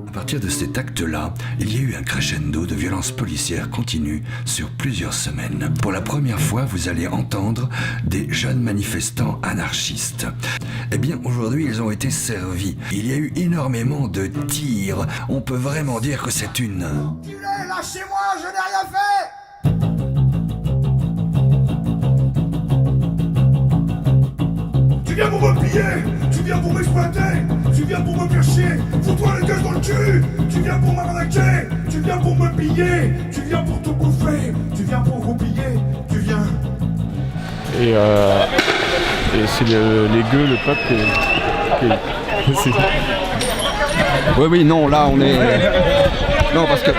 À partir de cet acte-là, il y a eu un crescendo de violence policière continue sur plusieurs semaines. Pour la première fois, vous allez entendre des jeunes manifestants anarchistes. Eh bien, aujourd'hui, ils ont été servis. Il y a eu énormément de tirs. On peut vraiment dire que c'est une... Lâchez-moi, je n'ai rien fait! Tu viens pour me piller, tu viens pour m'exploiter, tu viens pour me faire chier, fous-toi les gueules dans le cul, tu viens pour m'arnaquer, tu viens pour me piller, tu viens pour tout bouffer, tu viens pour roupiller, tu viens... Et c'est les gueux, le peuple Oui, non, là on est... Non, parce que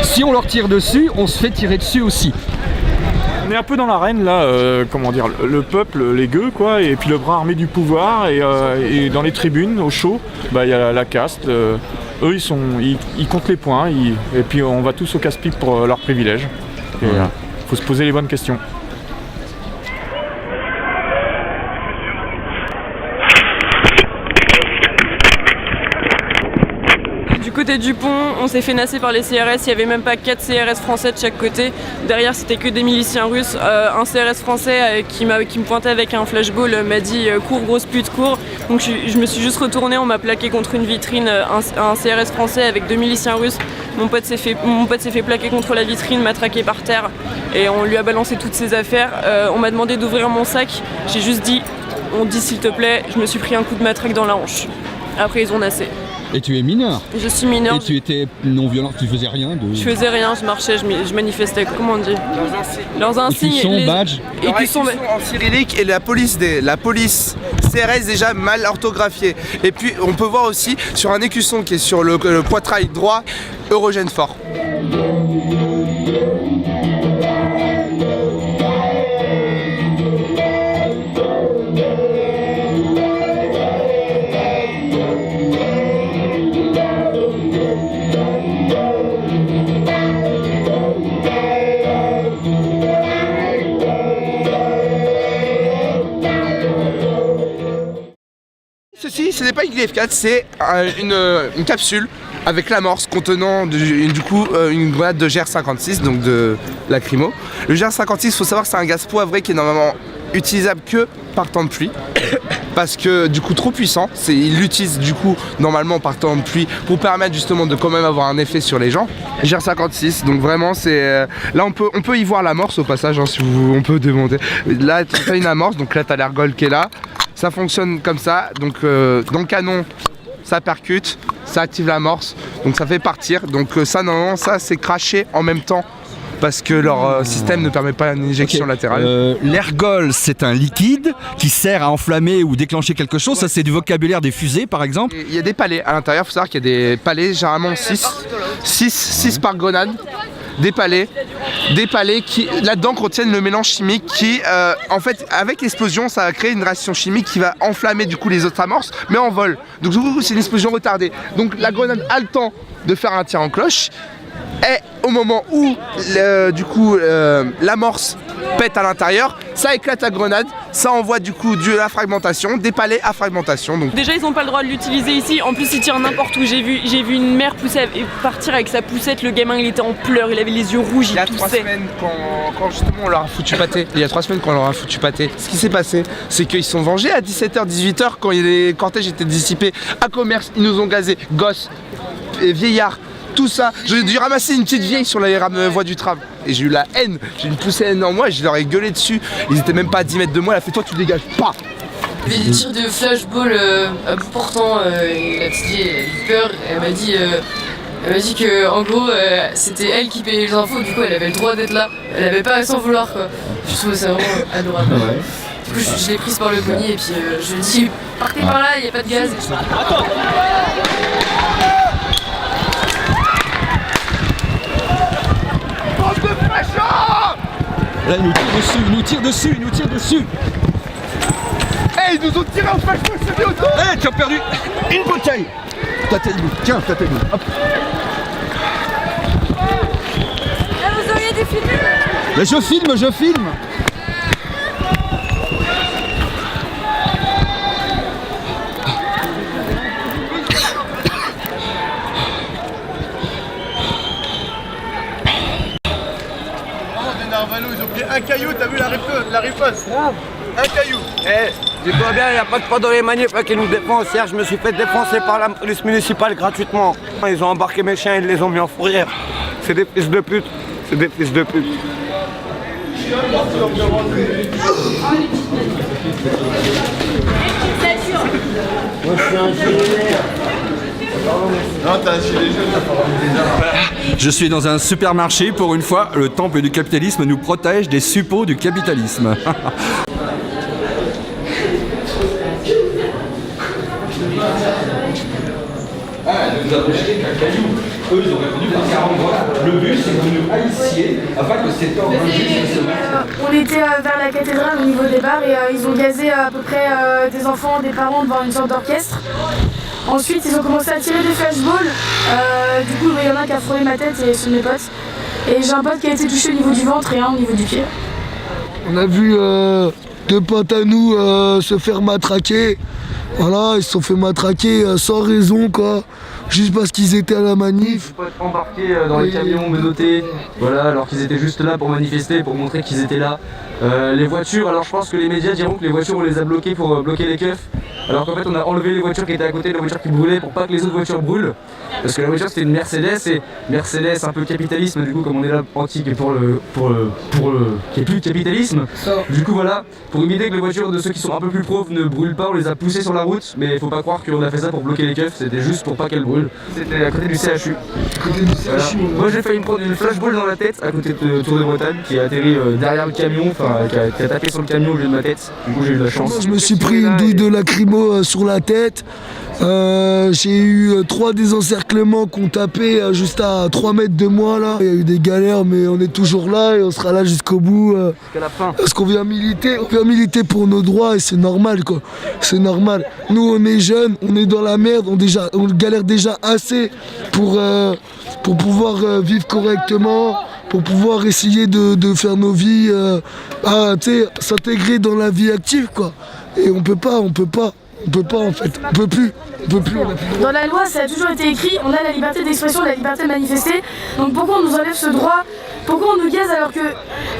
si on leur tire dessus, on se fait tirer dessus aussi. On est un peu dans l'arène là, comment dire, le peuple, les gueux quoi, et puis le bras armé du pouvoir, et dans les tribunes, au chaud, bah il y a la caste, eux ils comptent les points, et puis on va tous au casse-pipe pour leurs privilèges. Et faut se poser les bonnes questions. Du côté du pont, on s'est fait nasser par les CRS, il n'y avait même pas 4 CRS français de chaque côté. Derrière, c'était que des miliciens russes. Un CRS français qui me pointait avec un flashball m'a dit « cours grosse pute, cours ». Donc je me suis juste retournée, on m'a plaqué contre une vitrine, un CRS français avec 2 miliciens russes. Mon pote s'est fait plaquer contre la vitrine, m'a traqué par terre et on lui a balancé toutes ses affaires. On m'a demandé d'ouvrir mon sac, j'ai juste dit « on dit s'il te plaît », je me suis pris un coup de matraque dans la hanche. Après ils ont nassé. Et tu es mineur. Je suis mineur. Et tu étais non violent, tu faisais rien de... Je faisais rien, je marchais, je manifestais, comment on dit? Leurs insignes. Écusson, badge. Écusson en cyrillique et la police CRS déjà mal orthographiée. Et puis on peut voir aussi sur un écusson qui est sur le poitrail droit, Eurogène fort. Ceci, ce n'est pas une GF4, c'est une capsule avec l'amorce contenant une grenade de GR56, donc de lacrymo. Le GR56, il faut savoir que c'est un gaz poivré qui est normalement utilisable que par temps de pluie, parce que du coup trop puissant, il l'utilise du coup normalement par temps de pluie pour permettre justement de quand même avoir un effet sur les gens. GR56, donc vraiment c'est... là on peut y voir l'amorce au passage, hein, si on peut demander. Là tu as une amorce, donc là tu as l'ergol qui est là. Ça fonctionne comme ça, donc dans le canon, ça percute, ça active l'amorce, donc ça fait partir. Donc ça, normalement, ça c'est craché en même temps parce que leur système ne permet pas une injection latérale. L'ergol, c'est un liquide qui sert à enflammer ou déclencher quelque chose. Ça, c'est du vocabulaire des fusées, par exemple. Il y a des palets à l'intérieur, il faut savoir qu'il y a des palets, généralement 6 par grenade. Des palets qui là-dedans contiennent le mélange chimique qui en fait avec l'explosion ça va créer une réaction chimique qui va enflammer du coup les autres amorces mais en vol, donc du coup c'est une explosion retardée, donc la grenade a le temps de faire un tir en cloche et au moment où l'amorce pète à l'intérieur, ça éclate la grenade, ça envoie du coup de la fragmentation, des palets à fragmentation. Donc. Déjà ils n'ont pas le droit de l'utiliser ici, en plus ils tirent n'importe où, j'ai vu une mère partir avec sa poussette, le gamin il était en pleurs, il avait les yeux rouges, il toussait. Il y a 3 semaines quand justement on leur a foutu pâté, ce qui s'est passé c'est qu'ils se sont vengés à 17h, 18h quand les cortèges étaient dissipés à Commerce, ils nous ont gazés, gosses, vieillards, tout ça. J'ai dû ramasser une petite vieille sur la voie du tram. Et j'ai eu la haine, j'ai une poussée haine en moi, je leur ai gueulé dessus. Ils étaient même pas à 10 mètres de moi, elle a fait toi tu dégages pas. Il y avait des tirs de flashball à bout portant, la petite vieille elle a eu peur, elle m'a dit que en gros c'était elle qui payait les infos, du coup elle avait le droit d'être là, elle avait pas à s'en vouloir quoi. Je trouvais ça vraiment adorable. Ouais. Du coup je l'ai prise par le poignet et puis je lui ai dit partez par là, il n'y a pas de gaz. Attends. Là, il nous tire dessus. Hey, ils nous ont tiré en facho, c'est bien autant. Hey, tu as perdu une bouteille. Tiens, ta tête. Hop. Vous auriez dû filmer. Mais je filme. passe. Un caillou. Dis-toi bien, il n'y a pas de pas dans les manifs qui nous défendent. Hier, je me suis fait défoncer par la police municipale gratuitement. Ils ont embarqué mes chiens, ils les ont mis en fourrière. C'est des fils de pute. C'est des fils de pute. Moi, je suis un gilet. Non, t'as un gilet jaune. Je suis dans un supermarché, pour une fois, le temple du capitalisme nous protège des suppôts du capitalisme. Nous avons jeté qu'un caillou. Eux, ils auraient venu par 40 dollars. Le but, c'est que vous nous haissiez afin que cet ordre injuste se mette. On était vers la cathédrale au niveau des bars et ils ont gazé à peu près des enfants, des parents devant une sorte d'orchestre. Ensuite, ils ont commencé à tirer des flashballs. Du coup, il y en a un qui a frôlé ma tête et ceux de mes potes. Et j'ai un pote qui a été touché au niveau du ventre et un au niveau du pied. On a vu deux potes à nous se faire matraquer. Voilà, ils se sont fait matraquer sans raison, quoi. Juste parce qu'ils étaient à la manif. Embarqués dans les camions menottés, voilà, alors qu'ils étaient juste là pour manifester, pour montrer qu'ils étaient là. Les voitures, alors je pense que les médias diront que les voitures on les a bloquées pour bloquer les keufs. Alors qu'en fait on a enlevé les voitures qui étaient à côté, les voitures qui brûlaient pour pas que les autres voitures brûlent. Parce que la voiture c'était une Mercedes et Mercedes un peu capitalisme, du coup comme on est là antique et pour le qui est plus de capitalisme. Du coup voilà, pour éviter que les voitures de ceux qui sont un peu plus profs ne brûlent pas, on les a poussées sur la route, mais faut pas croire qu'on a fait ça pour bloquer les keufs, c'était juste pour pas qu'elles brûlent. C'était à côté du CHU. Voilà. Moi j'ai failli me prendre une flashball dans la tête à côté de Tour de Bretagne qui a atterri derrière le camion, enfin qui a tapé sur le camion au lieu de ma tête. Du coup j'ai eu de la chance. Moi, je me suis pris une douille de lacrymo sur la tête. J'ai eu 3 désencerclements qu'on tapait juste à 3 mètres de moi là. Il y a eu des galères mais on est toujours là et on sera là jusqu'au bout. Jusqu'à la fin. Parce qu'on vient militer pour nos droits et c'est normal quoi. C'est normal. Nous on est jeunes, on est dans la merde, on galère déjà assez pour pouvoir vivre correctement, pour pouvoir essayer de faire nos vies, s'intégrer dans la vie active quoi. Et on peut pas en fait, on peut plus. Dans la loi, ça a toujours été écrit, on a la liberté d'expression, la liberté de manifester. Donc pourquoi on nous enlève ce droit? Pourquoi on nous gaze alors que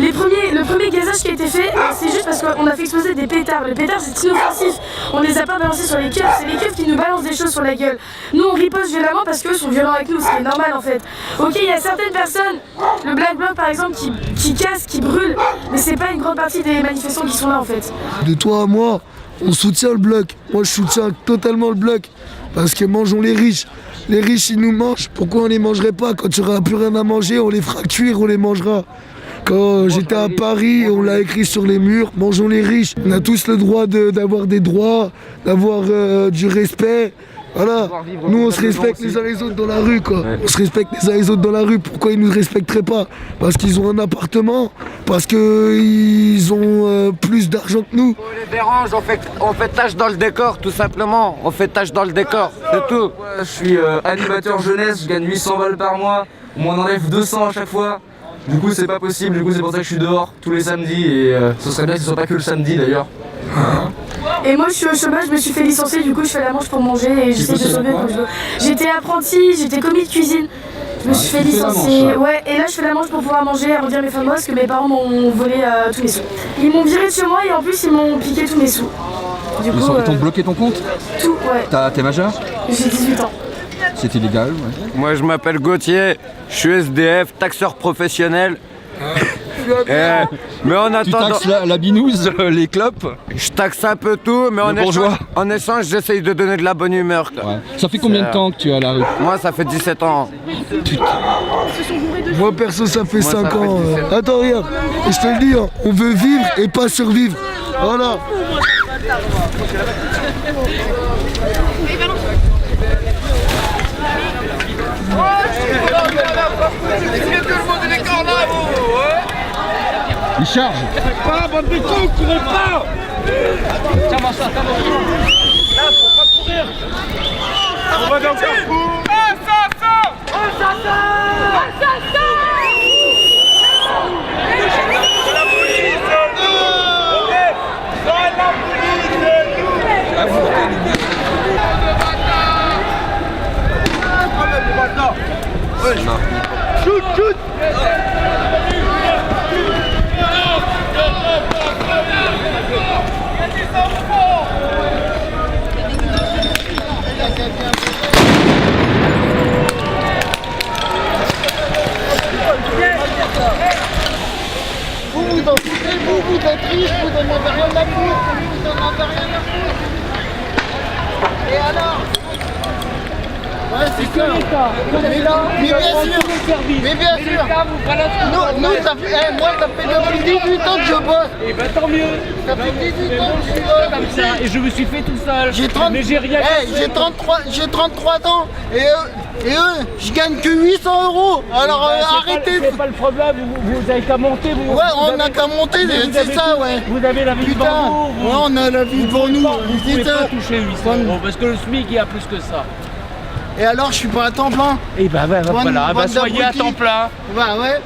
le premier gazage qui a été fait, c'est juste parce qu'on a fait exploser des pétards. Le pétard c'est inoffensif, on les a pas balancés sur les keufs, c'est les keufs qui nous balancent des choses sur la gueule. Nous on riposte violemment parce qu'eux sont violents avec nous, ce qui est normal en fait. Ok, il y a certaines personnes, le Black Bloc par exemple, qui cassent, qui brûlent, mais c'est pas une grande partie des manifestants qui sont là en fait. De toi à moi, on soutient le bloc. Moi je soutiens totalement le bloc. Parce que mangeons les riches. Les riches ils nous mangent. Pourquoi on les mangerait pas? Quand il n'y aura plus rien à manger, on les fera cuire, on les mangera. Quand j'étais à Paris, on l'a écrit sur les murs, mangeons les riches. On a tous le droit d'avoir des droits, d'avoir du respect. Voilà, nous on se respecte les uns les autres dans la rue quoi. Ouais. On se respecte les uns les autres dans la rue. Pourquoi ils nous respecteraient pas? Parce qu'ils ont un appartement, parce qu'ils ont plus d'argent que nous. On les dérange, on fait tâche dans le décor tout simplement. On fait tâche dans le décor, c'est tout. Je suis animateur jeunesse, je gagne 800 balles par mois. On m'en enlève 200 à chaque fois. Du coup c'est pas possible, du coup c'est pour ça que je suis dehors tous les samedis et ce serait bien que ce soit pas que le samedi d'ailleurs. Et moi je suis au chômage, je me suis fait licencier, du coup je fais la manche pour manger et j'essaie de sauver comme je veux. J'étais apprenti, j'étais commis de cuisine, je me suis fait licencier. Ouais, et là je fais la manche pour pouvoir manger et redire mes fins de mois parce que mes parents m'ont volé tous mes sous. Ils m'ont viré de chez moi et en plus ils m'ont piqué tous mes sous. Du coup, ils t'ont bloqué ton compte? Tout, ouais. T'es majeur? J'ai 18 ans. C'est illégal, ouais. Moi je m'appelle Gauthier, je suis SDF, taxeur professionnel. Mais en attendant, tu taxes la binouse, les clopes? Je taxe un peu tout, mais en échange j'essaye de donner de la bonne humeur. Ouais. Ça fait combien de temps que tu es à la rue? Moi ça fait 17 ans. Putain. Moi perso ça fait 5 ans. Attends regarde, et je te le dis, hein, on veut vivre et pas survivre. Voilà. Il charge. Pas, bande de cons, courez pas. Tiens, mange ça, là, faut pas courir. On va dans le carrefour. Assassin. La police, nous. La police, nous. Shoot. Vous en foutez, vous êtes riches, vous n'en avez rien à foutre, vous n'en avez rien à foutre. Et alors? Ouais, c'est que l'État. Mais bien sûr. Nous, ça fait, moi, ça fait depuis 18 ans que je bosse. Et bah tant mieux. Ça fait 18 ans que je bosse. Comme ça, et je me suis fait tout seul. Mais j'ai rien j'ai 33 ans. Et eux, je gagne que 800 €. Alors arrêtez. C'est pas le problème, vous avez qu'à monter. Ouais, on n'a qu'à monter, c'est ça, ouais. Vous avez la vie devant vous. Ouais, on a la vie devant nous. Vous pouvez pas toucher 800 € parce que le SMIC il y a plus que ça. Et alors, je suis pas à temps plein. Et bah voilà, soyez à temps plein. Bah ouais.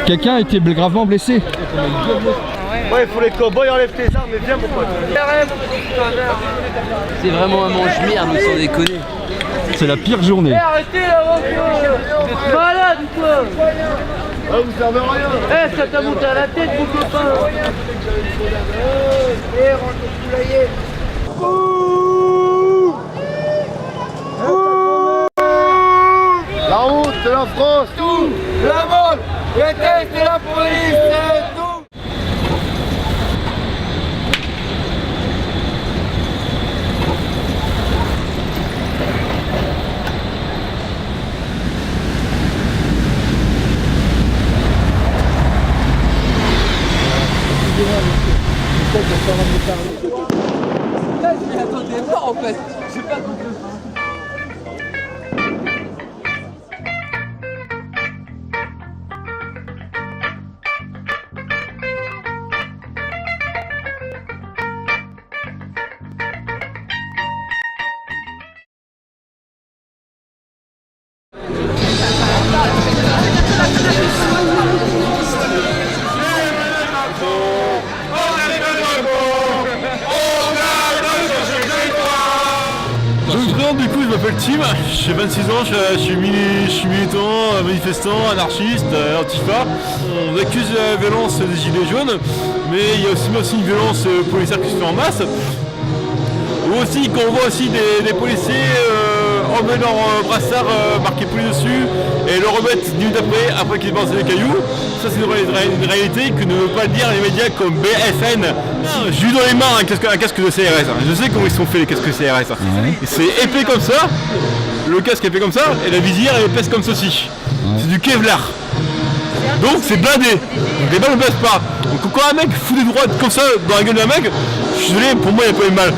Quelqu'un a été gravement blessé. Ouais, il faut les cow-boys, enlève tes armes et viens mon pote. C'est vraiment un mange-merde, sans déconner. C'est la pire journée. Arrêtez là, vous êtes malade ou quoi? Ah, vous servez rien. Ça t'a monté à la tête, mon copain. Rentre au poulailler. La route de la France, tout. La mode, les tests et la police, c'est tout. Mais attendez pas en fait, j'ai pas compris. Du coup, je m'appelle Tim, j'ai 26 ans, je suis militant, manifestant, anarchiste, antifa. On accuse la violence des gilets jaunes, mais il y a aussi une violence policière qui se fait en masse. Ou aussi qu'on voit aussi des policiers enlever leur brassard marqué police dessus et le remettre 10 minutes après qu'ils balancent des cailloux. Ça c'est une réalité que ne veulent pas dire les médias comme BFN. J'ai eu dans les mains un casque de CRS. Je sais comment ils sont faits les casques de CRS. C'est épais comme ça, le casque est épais comme ça et la visière elle épaisse comme ceci. C'est du Kevlar. Donc c'est blindé. Donc les balles ne passent pas. Donc quand un mec fout des droites comme ça dans la gueule d'un mec, je suis désolé, pour moi il n'y a pas eu mal.